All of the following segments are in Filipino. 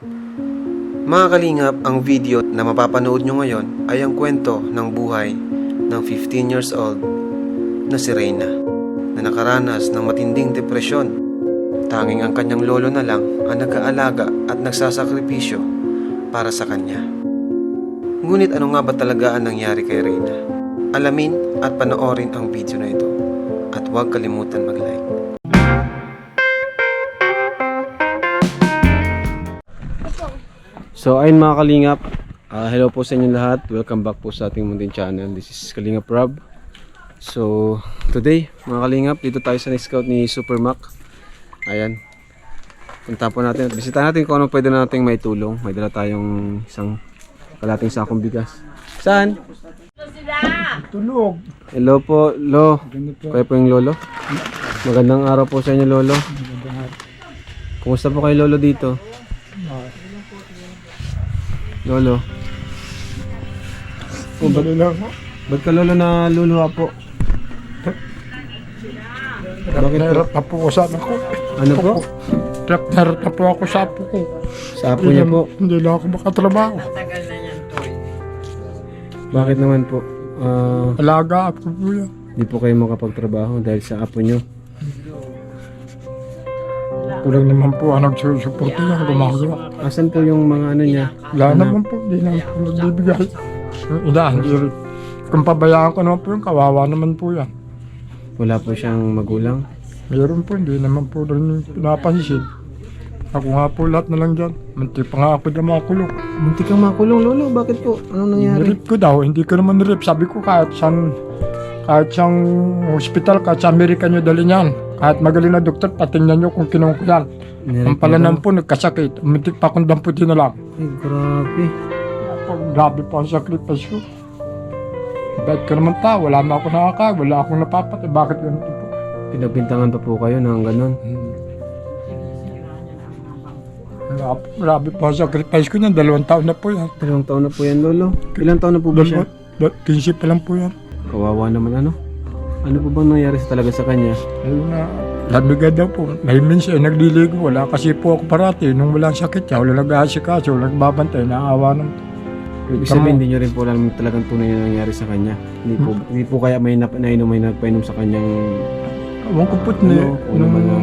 Mga kalingap, ang video na mapapanood nyo ngayon ay ang kwento ng buhay ng 15 years old na si Reyna na nakaranas ng matinding depresyon. Tanging ang kanyang lolo na lang ang nag-aalaga at nagsasakripisyo para sa kanya. Ngunit ano nga ba talaga ang nangyari kay Reyna? Alamin at panoorin ang video na ito at huwag kalimutan mag-like. So ayun mga kalingap, hello po sa inyo lahat. Welcome back po sa ating munting channel. This is Kalingap Rob. So today mga kalingap, dito tayo sa scout ni Super Mac. Ayan, punta po natin at bisitahin natin kung ano pwede nating may tulong. May dala tayong isang kalating sakong bigas. Saan? Tulog. Hello po, Lo. Kayo po yung lolo. Magandang araw po sa inyo, lolo. Kumusta po kayo, lolo, dito? Lolo. Oh, ba't ka, lolo, na luluha po? Bakit narap na po ako sa anak ko. Ano po? Narap na po ako sa apo ko. Sa apo niya po. Hindi lang ako makatrabaho. Bakit naman po? Alaga ako po yan. Di po kayo makapagtrabaho dahil sa apo nyo. Kulang naman po ang nagsusuporto yan. Gumagawa. Asan po yung mga ano niya? Wala naman po. Hindi naman po nagbibigay. Yung ina, hindi rin. Kung pabayaan ko naman po yung kawawa naman po yan. Wala po siyang magulang. Mayroon po. Hindi naman po rin pinapansin. Ako nga po lahat na lang dyan. Manti pa nga ako dyan makulong. Munti kang makulong, lolo. Bakit po? Anong nangyari? Nirip ko daw, hindi ko naman nirip. Sabi ko kahit siyang hospital, kahit sa Amerika nyo dali niyan. Kahit magaling na doktor, patingnan nyo kung kinong ko yan. Ang pala naman po, nagkasakit. Umitik pa akong damputin na lang. Ay, grabe. Grabe po ang sacrifice ko. Bakit ko naman tao, wala na ako nakakain, wala akong napapatay. Bakit ganito po? Pinagbintangan pa po kayo ng ganun. Grabe po ang sacrifice ko niyan, 2 taon na po yan. 2 taon na po yan, lolo. Ilang taon na po ba siya? 15 pa lang po yan. Kawawa naman, ano? Ano po bang nangyari talaga sa kanya? Ayun na, lamigad daw po. May minsan nagliligo, wala kasi po ako parati. Nung walang sakit siya, wala nag-aasikaso, wala nagbabantay, naawa ng... Ibig sabihin, hindi nyo rin po alam talagang tunay na nangyari sa kanya. Hindi po kaya may nagpainom sa kanyang... Ewan ko po Ano, nung naman na...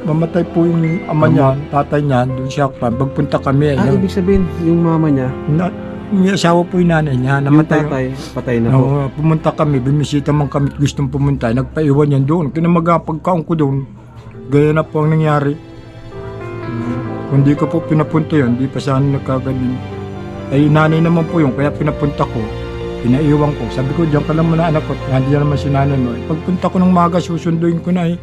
mamatay po yung ama niya, tatay niya, doon siya pa. Pagpunta kami, ibig sabihin, yung mama niya, yung asawa po yung nanay niya, yung namatay. patay na po. Pumunta kami, bimisita man kami, gustong pumunta, nagpaiwan yan doon. Kinamagapagkaon ko doon, gaya na po ang nangyari. Kung di ko po pinapunta yun, di pa sana nagkagaling. Ay nanay naman po yun, kaya pinapunta ko, pinaiwan ko. Sabi ko, diyan ka lang muna anak ko, hindi naman si nanay mo. Pagpunta ko ng maga, susunduin ko na eh.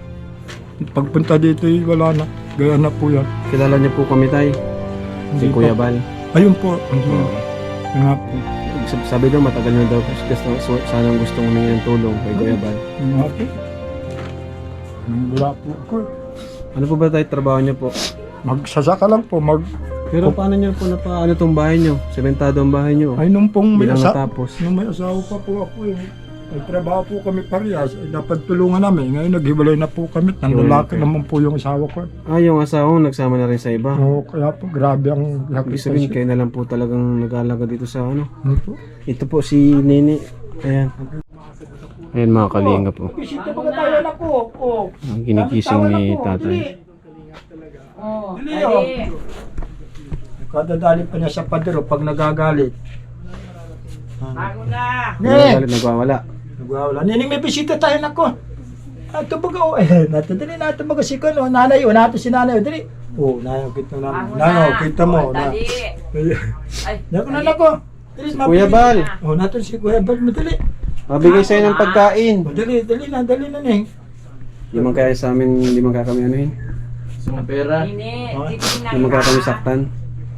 Pagpunta dito eh, wala na. Gaya na po yan. Kilala niya po kami, tay. Si Hindi Kuya po. Bal. Ayun po. Nga po. Sabi daw, matagal na daw. Sanang gustong humingi ng tulong kay Kuya Bal. Nga po. Wala po ako. Ano po ba tayo trabaho niya po? Magsasaka lang po. Pero paano niyo po ano tong bahay niyo? Sementado ang bahay niyo. Ay, nung pong may, Bilang natapos. nung may asawa pa po ako eh. May trabaho po kami parehas. Ay, dapat tulungan namin. Ngayon naghiwalay na po kami. Lalaki naman po yung asawa ko. Yung asawa mo nagsama na rin sa iba. Oo, kaya po grabe ang Ibig sabihin, sacrifice. kayo na lang po talagang nag-aalaga dito sa ano. Ano po? Ito po si Nini. Ayan. Ayan mga kalinga po. Bisita mga tayo na ko. Ang ginikising ni tatay. Kadadali pa niya sa padero pag nagagalit. Nagagalit, nagwawala. Nagwawala. Nining may bisita tayo na ko. Ato baga o natadali natin baga si Kano. Nanay o natin si nanay o dali. Oh, nanay kita mo namin. Nanay kita mo. Dali. Nako na nako. Kuya Bal, Oh, natin si Kuya Bal madali. mabigay sa'yo ng pagkain. O dali na ning. Di man kaya sa amin, di man kaya kami anuhin. Di man kaya kami saktan.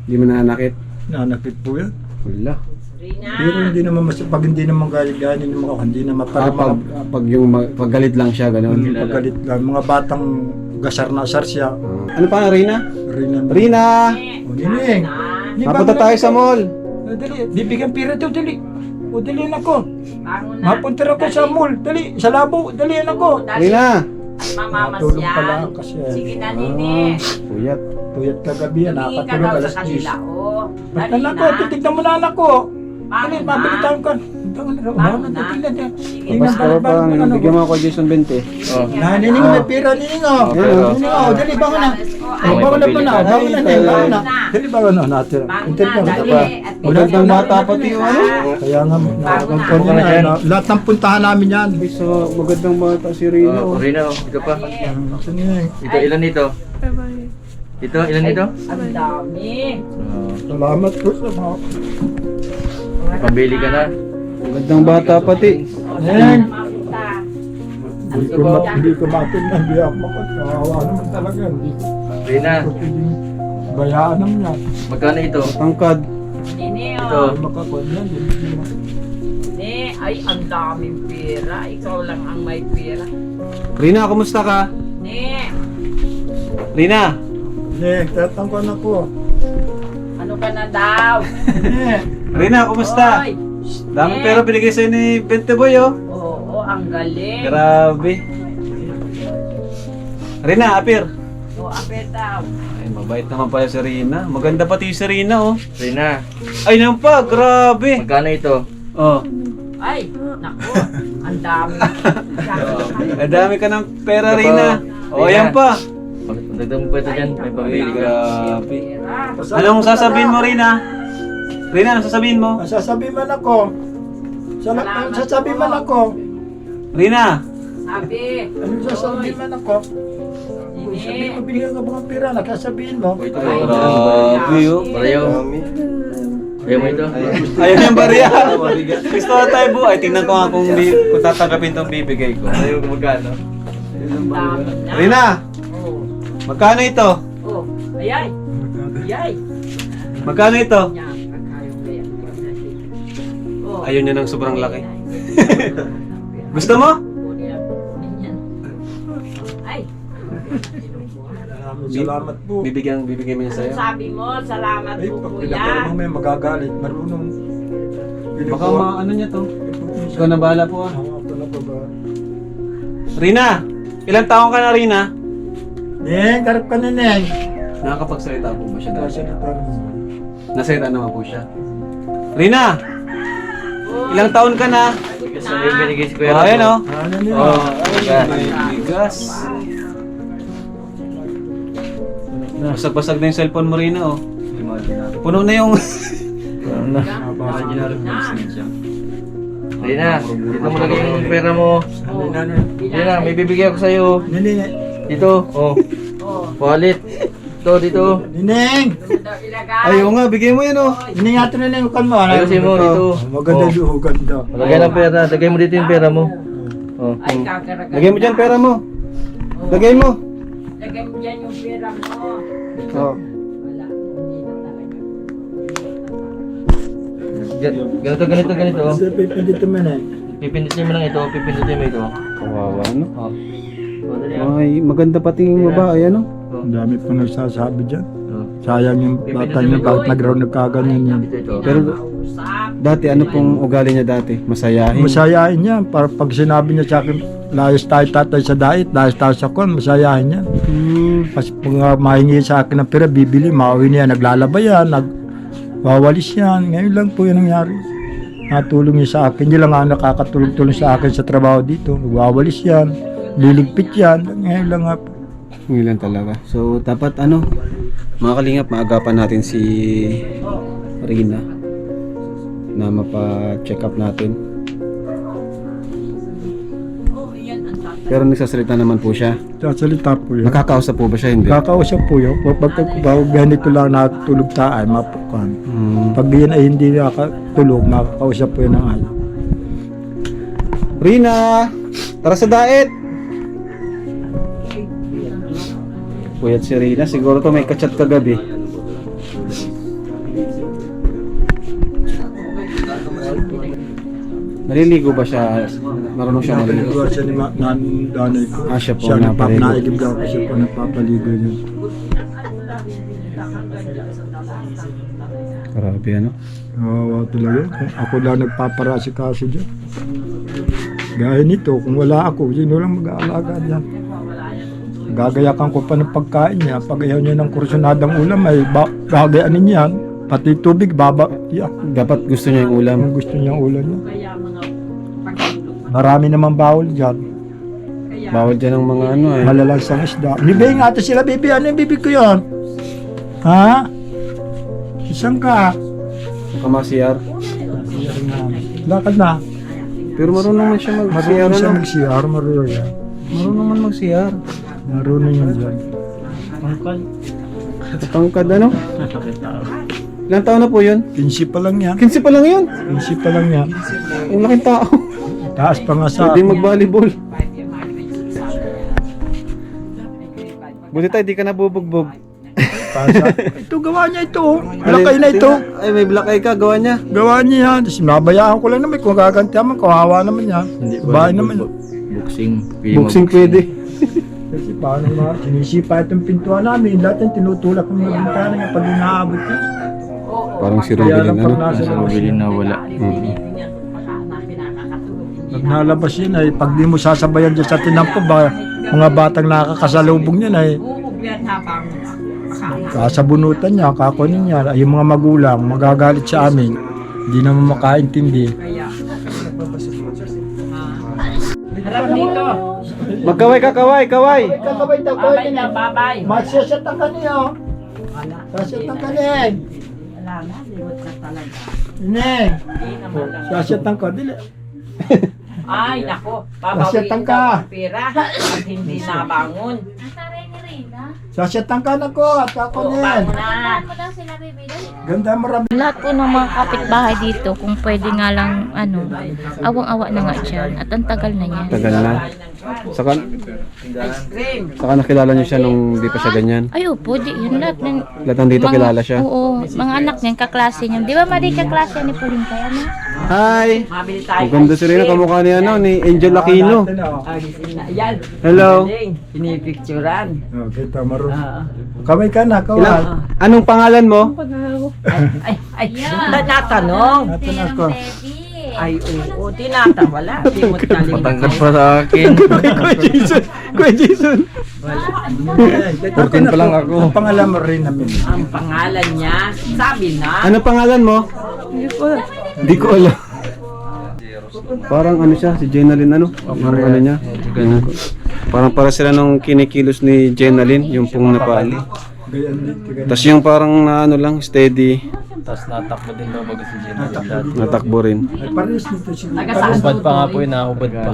Di man nananakit. Nanakit po yan. Wala. Pero hindi naman pag hindi naman galit-galit yung mga hindi naman para Pag galit lang siya, gano'n. paggalit lang. Mga batang gasar na asar siya. Ano pa, Rina? Rina. Rina! O nining. Mapunta tayo sa mall. Dali, bibigyan pira daw, dali. O dali na ko. Mapunta ako sa mall, dali. Sa labo, dali na ko. Rina! Mamamas Tulong pala yan. kasi. Sige na, nini. Puyat. Puyat kagabi yan, Tumingin ka nakatulog daw alas sa 10. kanila, oh. Basta Dali na na. ko, titignan mo na anak ko. Dali, Paano mabili na? tayo ka. Paano na? Titignan niya. Basta ka pa, bigyan mo ako kay Jason 20. Oh. Nining, may pira, nining o. pero- Nining o, dali, bangon na. Ay, Bangon na po na, bangon na, Ay, bangon na. na. Dali, bangon na, natin. Bangon Hintayin na, ka, dali. ba? At Magandang bata pati yung ano. Kaya nga, nakakapon na. yan. Lahat ng puntahan namin yan. So, magandang bata si Rina. Oh, Rina, oh. Ito pa. Kasi nining, Ito, ilan ito? Ito, ilan ito? Ang dami. salamat po sa mga. Pambili ka na. Magandang bata pati. Nining, Makita. hindi ko matindan, hindi ako makakawa naman talaga. Hindi Rina, ko pwedeng bayaan naman yan. magkano ito? Tangkad. Nini, Ito. oh. Makakon yan, Ni, ay, ang daming pera. Ikaw lang ang may pera. Rina, kumusta ka? Ni, Rina! Nining, tatangkon ako. ano ka na daw? Rina, kumusta? Oy. Dami pera binigay sa'yo ni Bente Boy, oh. Oo, ang galing. Grabe. Rina, apir. O, apet daw. Ay, mabait naman pala si Rina. Maganda pati si Rina, oh. Rina, Ay, naman pa, grabe. magkano ito? Oh, Ay, naku, ang dami. ang dami ka ng pera, Ito pa. Rina. Oh, Rina. yan pa. Dagdag mo pa ito dyan, may pambili ka. Grabe. Pera. Anong sasabihin mo, Rina? Rina, anong sasabihin mo? Sasabi man ako. Salamat Sasabi po. man ako. Rina, Sabi. Anong sasabi man ako? Sabi ko, Nini. binigyan ka mga pira, nagsasabihin mo. Oh, ito Ay, ba? grabe, oh. Parayaw. Ayaw mo ito? Ayaw yung bariya. Gusto na tayo bu. Ay, tingnan ko nga kung tatanggapin tong bibigay ko. Ayaw kung magkano? Ang dami na. Rina, Oh. magkano ito? Oh. Ayay. Ayay. Magkano ito? Yan, pagkayong kaya. Oh. Ayaw niya ng sobrang laki. Gusto mo? Kunin yan. Ay. Maraming salamat po. Bibigyan mo niya sa'yo. Sabi mo, salamat Ay, po pag kuya. pinagkaroon mo may magagalit, marunong. Baka ano niya to. Ikaw na bahala po ah. Ako na po ba? Rina, ilang taong ka na Rina? Neng, karap ka na, Neng. Nakakapagsalita po ba siya dati? Kasi ito. Nasalita naman po siya. Rina, ilang taon ka na? Kasi may binigay si Kuya Oh, ayan Rado. oh. Ano niyo? Oh, Bigas. may bigas. Basag-basag na yung cellphone mo Rina oh. Puno na yung... Rina, dito mo lagay yung pera mo. Ano na, Rina, may bibigay ako sa'yo. Nene, Dito, oh. Oh. Wallet. Dito. Neng! Ilagay. Ayaw nga, bigay mo yan oh. Neng, ato na, Neng, ukal mo. Ayusin mo dito. Maganda Oh. doon, ganda. Lagay ng pera. Lagay mo dito yung pera mo. Oh. Ay, kakaragan. Lagay mo dyan pera mo. Lagay mo. Lagay mo dyan yung pera mo. Oh. Wala. Hindi na talaga. Ganito. Oh. Kasi pipindito mo, Neng. Pipindutin mo lang ito. Pipindutin mo ito. Kawawa no? Oh. Oh, dali, ah. Ay, maganda pati yung babae ano? Oh. Ang dami po nagsasabi dyan. Oh. Sayang yung bata niya, bakit nag-round nagkaganyan yan. Ito. Pero Usap. dati ano pong ugali niya dati? Masayahin. Masayahin niya, para pag sinabi niya sa akin, layas tayo tatay sa dait, layas tayo sa kon, masayahin niya. Kasi pag mahingi sa akin ng pera, bibili, mauwi niya, naglalaba yan, nagwawalis yan. Ngayon lang po yung nangyari. Natulong niya sa akin, hindi lang nga nakakatulong-tulong sa akin sa trabaho dito. Nagwawalis yan, liligpit yan, ngayon lang nga po. Ngayon talaga. So, dapat ano, mga kalingap, maagapan natin si Rina na mapa-check up natin. Oh, yan ang tatay. Pero nagsasalita naman po siya. Sasalita po yun. Nakakausap po ba siya? Hindi. Kakausap po yun. Pag ganito lang natulog tayo, mapukan. Hmm. Pag yan ay hindi nakatulog, makakausap po yun ng ayaw. Rina! Tara sa diet! Puyat si Rina. Siguro to may kachat kagabi. Naliligo ba siya? Marunong siya maligo? Pinapaligo siya ni nanay ko. Ah, siya po, Siya napapaligo. naigib daw ko siya po napapaligo niya. Grabe ano? Kawawa talaga. Ako lang nagpaparasikaso dyan. Gaya nito, kung wala ako, sino lang mag-aalaga dyan? Gagayakan ko pa ng pagkain niya. Pag ayaw niya ng kursunadang ulam, ay gagayanin niya. Pati tubig, Dapat gusto niya yung ulam. Ang gusto niya ulam niya. Kaya mga pagkain. Marami naman bawal dyan. Bawal dyan ang mga ano eh. Malalansang isda. Bibi nga ito sila, Bibi. Ano yung bibig ko yun? Ha? Isang ka. Kamasiyar. Lakad na. Pero marunong man siya mag-CR Marunong siya ano? mag-CR, marunong yan. Marunong man mag-CR. Marunong yan dyan. Tangkad ano? Ilang taon na po yun? 15 pa lang yan. 15 pa lang yun. 15 pa lang yan. Ang laking tao. Taas pa nga sa... Pwede mag-volleyball. Buti tayo, di ka nabubugbog. Ito, gawa niya ito. Lakay na ito. Ay, may black eye ka, gawa niya. Gawa niya yan. Tapos nabayaan ko lang naman. Kung gagantihan man, kawawa naman yan. Bahay naman yan. Boxing pwede. Kasi paano nga, sinisipa itong pintuan namin. Lahat yung tinutulak ng mga bintana niya pag inaabot niya. Parang si Kaya Rubilin lang pag ano? nasa labas Rubilin na wala. pag nalabas yun ay pag di mo sasabayan dyan sa tinampo ba, mga batang nakakasalubong yan ay Yan habang makain. kasabunutan niya, kakunin niya. Ay yung mga magulang, magagalit sa amin. Hindi naman makaintindi. Kaya, harap dito. Magkaway ka, kaway. Kakabay daw Babay na, babay. Masyasat ang kaniyo. Masyasat ang kanin. Wala na, limot ka talaga. Ineng. Hindi naman lang. Masyasat ang kadili. Ay, nako. Masyatang Babawiin ka. daw ang pera at hindi nabangon. Sasyatan ka na ko at kakunin. Bangon na. mo daw sila bibili. Ganda marami. Lahat po ng mga kapitbahay dito, kung pwede nga lang, awang-awa na nga dyan. At ang tagal na niya. Tagal na. Saka, Ice cream. saka nakilala niyo siya nung di pa siya ganyan. Ay, opo, di, yun lahat. Lahat nandito kilala siya. Oo, mga anak niyan, kaklase niyan. Di ba, Mari, kaklase ni Pauline kaya ano? Hi! Mabili tayo. Maganda si Rina, kamukha ni ano, ni Angel Aquino. Yan. Hello. Galing. Pinipicturan. Oh, kita marami. Ah. Kamay ka na, Ilang, kawal. anong pangalan mo? Ay, tinatanong. Ito na ko. Ay, oo, tinatawala. Di mo talim. Matangkad pa sa akin. Kuya Jason. 14 pa lang ako. Ang pangalan mo rin namin. Ang pangalan niya, sabi na. Ano pangalan mo? Hindi ko alam. Parang ano siya, si Jenalyn ano? Parang ano niya? Parang para sila nung kinikilos ni Jenalyn, yung pong napali. Tapos yung parang na ano lang, steady, Tapos natakbo din daw bago si Jenna. natakbo rin. Ay, pares nito siya. Hubad pa nga po yun, nahubad pa.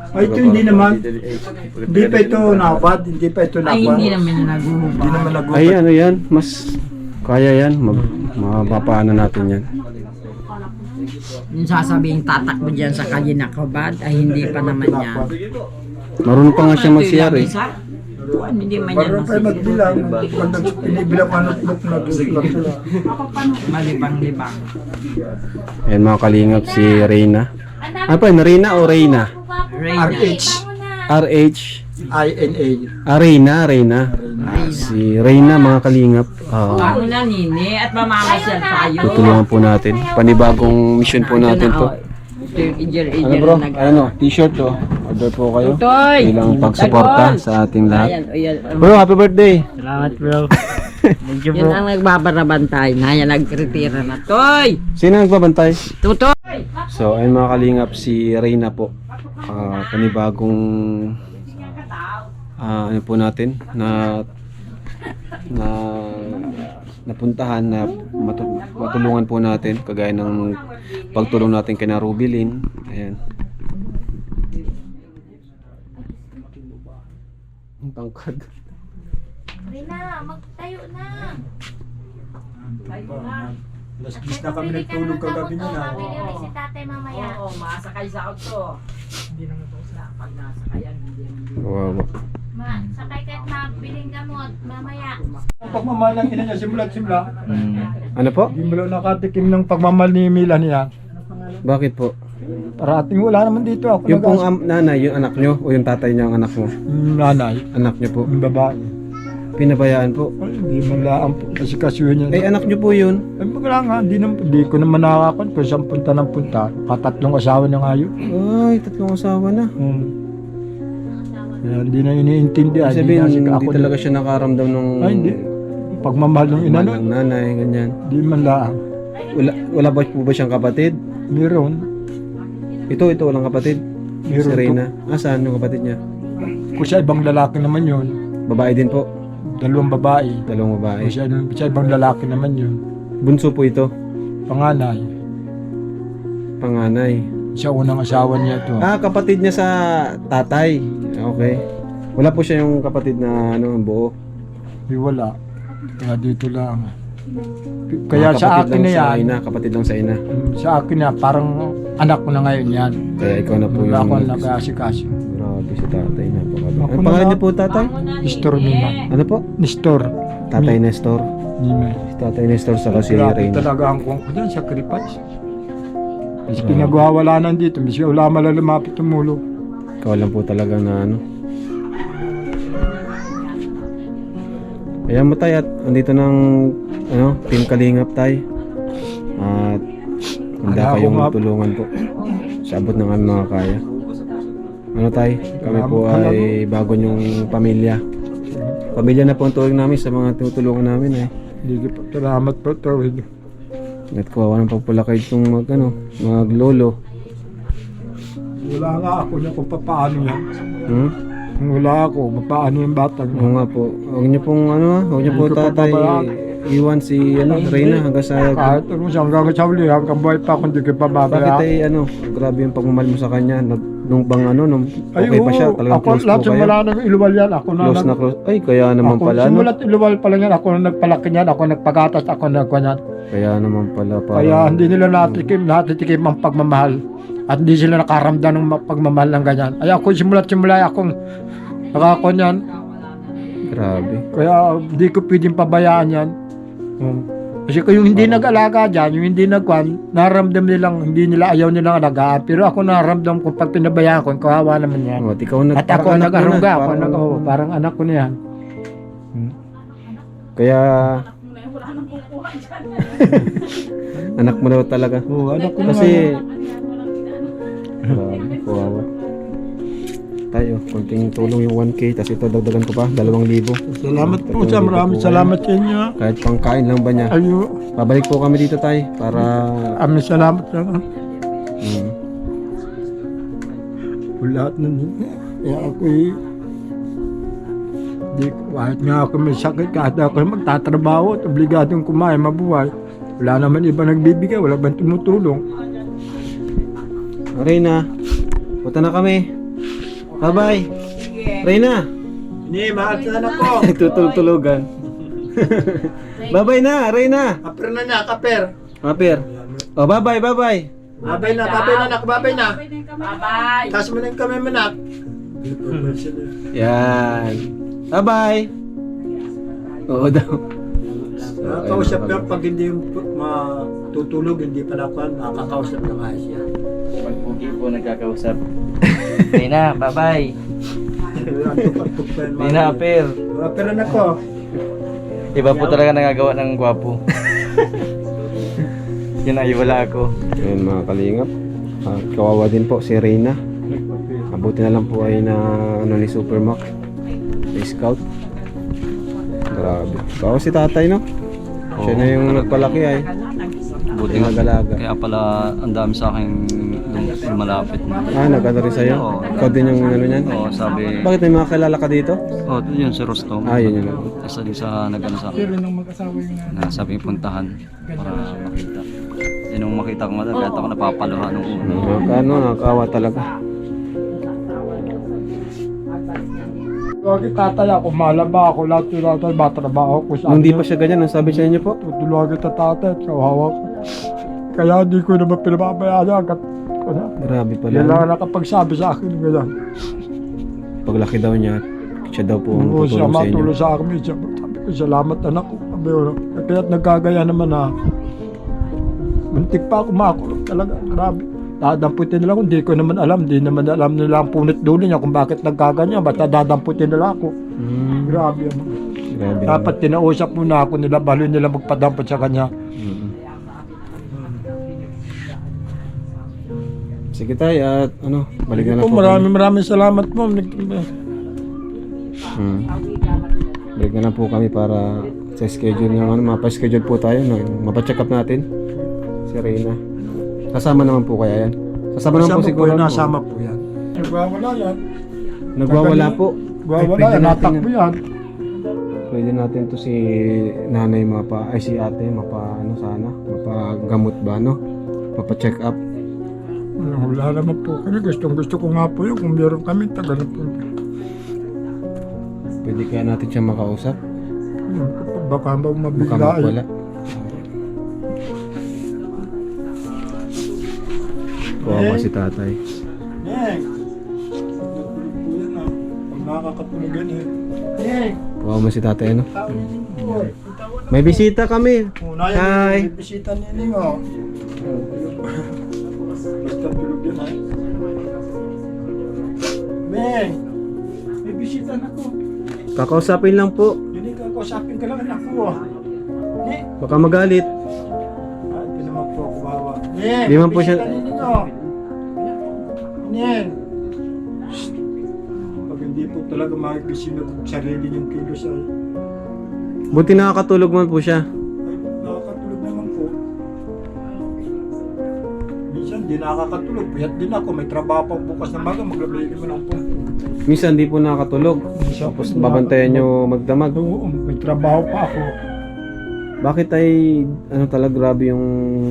Ay, ito hindi naman. Hindi pa ito nakapad. Hindi pa ito Ay, nakapad. hindi naman naguhubad. Hindi naman nagupad. Ay ano yan, mas kaya yan, mapapaano natin yan. Yung sasabihin tatakbo dyan sa Kalinakabad, ay hindi pa naman yan. Marunong pa nga siya mag-CR eh. Hindi man yan Parang tayo magbilang. Pag pinibilang ka notebook na doon sila. malibang-libang. Ayan mga kalingap, si Reyna. Ano pa yun, Reyna o Reyna? Reyna. RH. RH. INA. Reyna. Si Reyna mga kalingap. Ano na nini at mamamasyal tayo. Tutulungan po natin. Panibagong mission po natin to. Ito yung ijer-ijer Ano bro? na Ano? T-shirt to. Order po kayo. Toy! Bilang pagsuporta sa ating lahat. Ayan, ayan. Bro, happy birthday! Salamat bro. Yan ang nagbabarabantay na yan nagretira na. Toy! Sino nagbabantay? Tutoy! So, ayun mga kalingap, si Reyna po. Panibagong ano po natin na napuntahan na matulungan po natin kagaya ng pagtulong natin kay Rubilin. Ayan. Ang tangkad. Rina, magtayo na. Alas 10 na kami nagtulog kagabi na. Mabili ulit si tatay mamaya. Oo, masakay sa auto. Hindi naman ito sa pag nasakayan. Wow. Sakay ka't mabiling gamot mamaya. Ang pagmamahal ng ina niya simula't simula. Ano po? Hindi mo lang nakatikim ng pagmamahal ni Mila niya. Bakit po? Para ating wala naman dito. Ako Yung pong nanay, yung anak nyo o yung tatay niya ang anak mo? nanay, Anak nyo po. yung babae. Pinabayaan po. Ay, hindi mo lang po kasi kasuhin niya. Eh anak nyo po yun. Ay, wala nga, hindi ko naman nakakon kung saan punta ng punta. Katatlong asawa niya nga yun. Ay, tatlong asawa na. Kaya hindi na iniintindihan. Ibig sabihin, Hindi na- hindi talaga siya nakaramdam ng Ay, hindi. Pagmamahal ng ina ng nun, nanay, ganyan. di man lang. Wala ba po ba siyang kapatid? Meron. Ito, walang kapatid. Meron Si Reyna. Saan yung kapatid niya? Kung sa ibang lalaki naman yun, Babae din po. 2 babae. Dalawang babae. Kung sa ibang lalaki naman yun, Bunso po ito. panganay. Panganay. Siya unang asawa niya to. Kapatid niya sa tatay. Okay. Wala po siya yung kapatid na buo. Di wala. Kaya dito lang. Kaya Mga sa kapatid akin lang na sa yan, ina, kapatid lang sa ina. sa akin na parang anak ko na ngayon yan. Kaya ikaw na po Wala yung... ako nag-aasikaso. Grabe si tatay. Napakabait. Ako Ang na pangalan lang. niyo po tatay? Nestor Nima. Ano po? Nestor. Tatay Nestor. Nima. Si tatay Nestor sa kasi Grabe Reyna. talaga ang kuwang ko dyan, sacrifice. Miski nagwawala nandito, miski wala malalumapit tumulog. Ikaw lang po talaga na Kaya mo tay at andito ng Team Kalingap tay. At handa Wala kayong akong tulungan po. Sa abot ng aming mga kaya. Tay, kami po Salamat. ay bago niyong pamilya. Pamilya na po ang tuwag namin sa mga tinutulungan namin Hindi po, salamat po, Tawid. At kawawa ng pagpulakay itong maglolo. Wala nga ako na kung paano yan. Hmm? Kung wala ako, paano yung bata Oo niya. nga po. Huwag niyo pong huwag niyo po Hindi ko tatay pababayaan. iwan si Reyna hanggang sa Kahit ano siya, hanggang sa uli, hanggang buhay pa ako, hindi ko bakit pababayaan. ay grabe yung pagmamahal mo sa kanya nung bang nung Ay, okay pa siya oo, talagang ako close lahat po kayo simula nang iluwal yan, ako na close na close ay kaya naman ako, pala simula't iluwal pa lang yan, ako na nagpalaki niyan, ako nagpagatas, ako nagkanyan. kaya naman pala Kaya hindi nila natitikim ang pagmamahal. At hindi sila nakaramdam ng pagmamahal ng ganyan. Ay ako simula akong nakakanyan. grabe Kaya hindi ko pwedeng pabayaan yan. Kasi kung yung hindi nag-alaga dyan, yung hindi nagkwan, naramdam nilang, hindi nila ayaw nilang alagaan. Pero ako naramdam ko pag pinabayaan ko, kawawa naman yan. at ikaw At ako parang anak mo na, nag-aruga, parang- parang anak ko na yan. kaya anak mo daw talaga Oo, anak ko na kasi yan. grabe kawawa tayo konting tulong yung 1K tapos ito dagdagan ko pa 2,000 Salamat po sa maraming salamat sa inyo. kahit pangkain lang ba niya Ayo, babalik po kami dito tay para aming salamat sa mm, lahat na kaya ako di, kahit nga ako may sakit, kahit ako magtatrabaho at obligadong kumain, mabuhay. Wala naman iba nagbibigay, wala bang tumutulong. Reyna, punta na kami. Bye-bye. Reyna, Hindi, mahal sa anak ko. tutulog-tulogan. Bye-bye na, Reyna. Kaper na, kaper. Mapir. Oh, bye-bye, bye-bye. Babay na, anak, babay na. Bye-bye. Taas mo na yung kami, manak. Yan. Bye-bye. Oo daw. Nakakausap yan pag hindi matutulog, hindi pala ako, nakakausap na nga siya. Pag-pugi po nagkakausap. Reyna, bye-bye. Reyna, apir. Kaper na ko. Iba po talaga nagagawa ng gwapo. Yun ay wala ako. Ayun mga kalingap. Kawawa din po si Reyna. Mabuti na lang po ay na ni Supermac. Si Scout. Grabe. Kawawa si tatay no? Siya na yung nagpalaki ay. Buti Yung nag-alaga. Kaya pala ang dami sa akin malapit. Nagkano rin sa'yo? Oo. Ikaw din yung niyan? Oo, sabi. Bakit may mga kilala ka dito? Oh, yun si Rostom. Yun. Isa din sa nagano sa akin. Na sabi puntahan para makita. Yun nung makita ko mata, kaya ako napapaluha nung una. Nakakawa talaga. Lagi tatay ako, malaba ako, lahat yung tatay, matrabaho ko sa Nung di pa siya ganyan, ang sabi sa inyo po? tutulungan kita tatay, kawawa ko. Kaya hindi ko naman pinababayaan agad ko na. Grabe pala. Yan lang nakapagsabi sa akin ganyan. Paglaki daw niya, siya daw po ang Oo, siya tutulong sa inyo. matulong sa akin. Sabi ko, salamat anak ko. Sabi ko, kaya't nagkagaya naman na muntik pa ako makulong talaga. Grabe. Dadamputin nila ako, hindi ko naman alam. Hindi naman alam nila ang punit dulo niya kung bakit nagkaganyan. Basta dadamputin nila ako. Grabe naman. Grabe. Dapat tinausap muna ako nila, balo nila magpadampot sa kanya. Sige tayo at balik na lang po. Maraming salamat po. Break na lang po kami para sa schedule ng ano, mapa-schedule po tayo, no? Mapa-check up natin si Reyna. Kasama naman po kaya yan? Kasama naman po siguro. Nasama po yan. Nagwawala yan. Nagwawala po. Nagwawala yan, natakbo yan. Pwede natin to si nanay si ate ano sana, mapagamot ba, no? Mapa-check up. Wala naman po kami. Gusto ko nga po yun. Kung meron kami, tagal na po. Pwede kaya natin siya makausap? Baka Baka mabigla wala. Kawawa si tatay. Neng! Po yan ah. Pag nakakatulog yan eh. Neng! Kawawa si tatay, ano? May bisita kami. Una Hi. yan, may bisita ni Neng oh. Basta tulog yan ah. Neng! May bisita na ko. Kakausapin lang po. Hindi ka kausapin ka lang anak ko ah. Neng! Baka magalit. Hindi naman po ako bawa. Neng! Di man po siya- bisita ni Neng oh. Neng! Shh. Pag hindi po talaga makikisin na kung sarili niyong kilos ay Buti nakakatulog man po siya. nakakatulog naman po. Minsan di nakakatulog. Puyat din ako. May trabaho pang bukas na maga. Maglabay naman ang po. Minsan di po nakakatulog. Minsan Tapos po babantayan nyo magdamag. Oo, may trabaho pa ako. Bakit ay ano talaga grabe yung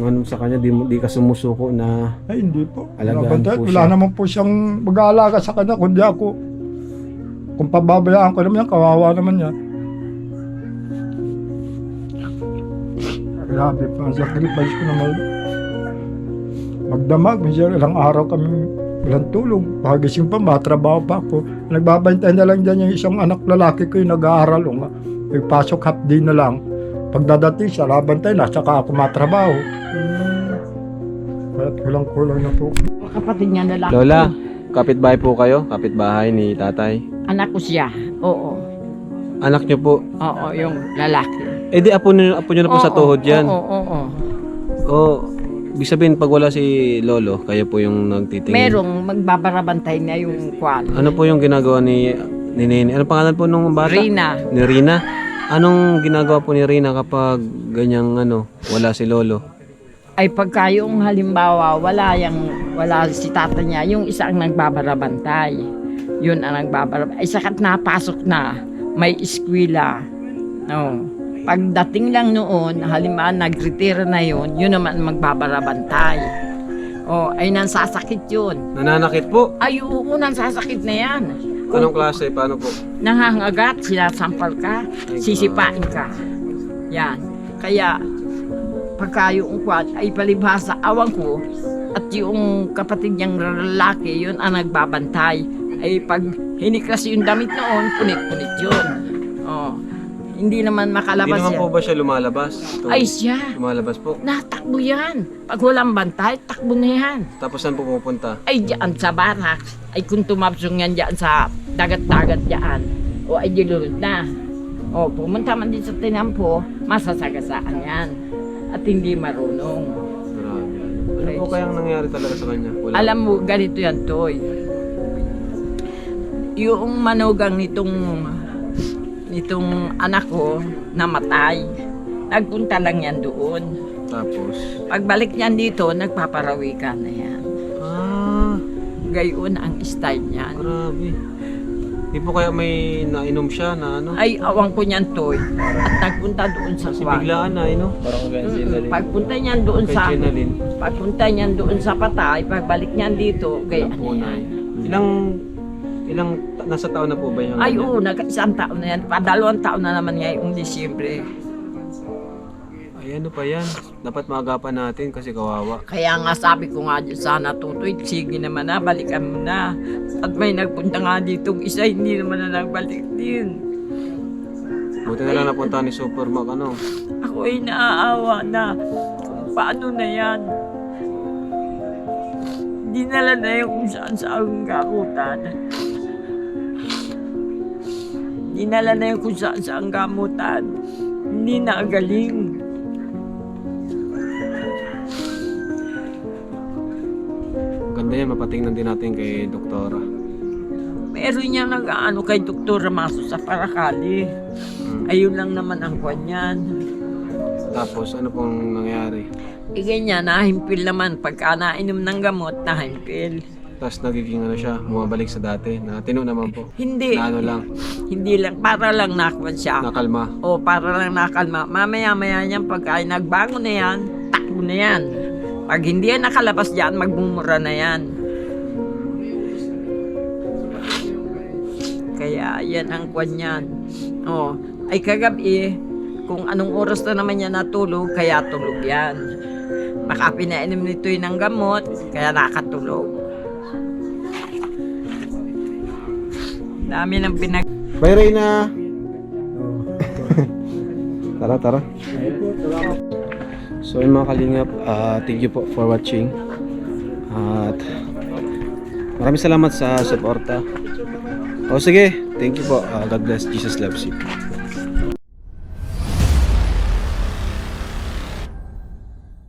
ano sa kanya, di ka sumusuko na Ay, hindi po. Alagaan Nabantay. po Wala siya. naman po siyang mag-aalaga sa kanya. Kundi ako. Kung pababayaan ko naman yan, kawawa naman yan. Grabe pa. Sacrifice ko naman. Magdamag. Minsan ilang araw kami walang tulog. Pagising pa, matrabaho pa ako. Nagbabantay na lang dyan yung isang anak lalaki ko yung nag-aaral. Nagpasok half day na lang. Pagdadating siya, labantay na, saka ako matrabaho. Kaya kulang-kulang na po. Kapatid niya na lang. Lola, kapitbahay po kayo? Kapitbahay ni tatay? Anak ko siya. Oo. Anak niyo po? Oo, yung lalaki. Eh di apo niyo na po sa tuhod yan. Oo. Oo. Ibig sabihin pag wala si Lolo, kayo po yung nagtitingin. Merong magbabarabantay na yung kwan. Ano po yung ginagawa ni Nene? Ano pangalan po nung bata? Rina. Ni Rina? Anong ginagawa po ni Rina kapag ganyang wala si Lolo? Ay pagka yung halimbawa wala si tata niya, yung isa ang nagbabarabantay. Yun ang nagbabarabantay. Ay sakat napasok na, may eskwela. No. Pagdating lang noon, halimbawa nag-retire na yun naman ang magbabarabantay. Ay nansasakit yun. Nananakit po? Ay oo, nansasakit na yan. Anong klase? Paano po? Nangangagat, sinasampal ka, sisipain ka. Yan. Kaya, pagka yung kwan ay palibhasa, awan ko, at yung kapatid niyang lalaki, yun ang nagbabantay. Ay pag hiniklas yung damit noon, punit-punit yun. Hindi naman Hindi makalabas naman yan. po ba siya lumalabas? Ay siya, Lumalabas po. natakbo yan. Pag walang bantay, takbo na yan. Tapos saan po pupunta? Ay diyan sa barak. Ay kung tumapsong yan diyan sa dagat-dagat diyan. Ay dilulod na. Pumunta man din sa tinampo, masasagasaan yan. At hindi marunong. Grabe. Ano po kayang nangyari talaga sa kanya? Wala. Alam mo, ganito yan, Toy. Yung manugang nitong anak ko namatay. Nagpunta lang yan doon. Tapos? Pagbalik niyan dito, nagpaparawikan na yan. Gayon ang style niyan. Grabe. Di po kaya may nainom siya na Ay, awang ko niyan, Toy. At nagpunta doon sa Si kwan. biglaan na Parang Pagpunta niyan doon kay sa Jenalyn. pagpunta niyan doon sa patay, pagbalik niyan dito, gayon Punay. yan. Nasa taon na po ba yung Ay, ganyan? oo, isang taon na yan. Padalawang taon na naman ngayong Disyembre. Ay, ano pa yan? Dapat maagapan natin kasi kawawa. Kaya nga sabi ko nga dyan, sana tutoy, sige naman na, balikan mo na. At may nagpunta nga ditong isa, hindi naman na nagbalik din. Buti na lang napunta ni Supermac Ako ay naaawa na kung paano na yan. Dinala na yung kung saan sa ang gamutan. Dinala na yung kung saan sa ang gamutan. Hindi na galing. Ganda yan, mapatingnan din natin kay Doktora. Meron niya nag-ano kay Dr. Ramaso sa Paracali. Ayun lang naman ang kwan yan. Tapos ano pong nangyari? Ganyan, nahimpil naman. Pagka nainom ng gamot, nahimpil. Tapos nagiging ano siya, bumabalik sa dati na tino naman po. Hindi. Na ano lang, Hindi lang, para lang nakwan siya. nakalma. O, para lang nakalma. Mamaya-maya niyan, pagka nagbango na yan, takbo na yan. Pag hindi yan nakalabas dyan, magmumura na yan. Kaya yan ang kwan yan. O, ay kagabi, kung anong oras na naman yan natulog, kaya tulog yan. Baka pinainom nito'y ng gamot, kaya nakatulog. Dami ng Bye, Reyna! Tara. So yung mga kalingap, thank you po for watching. At maraming salamat sa suporta. O sige, thank you po. God bless. Jesus loves you.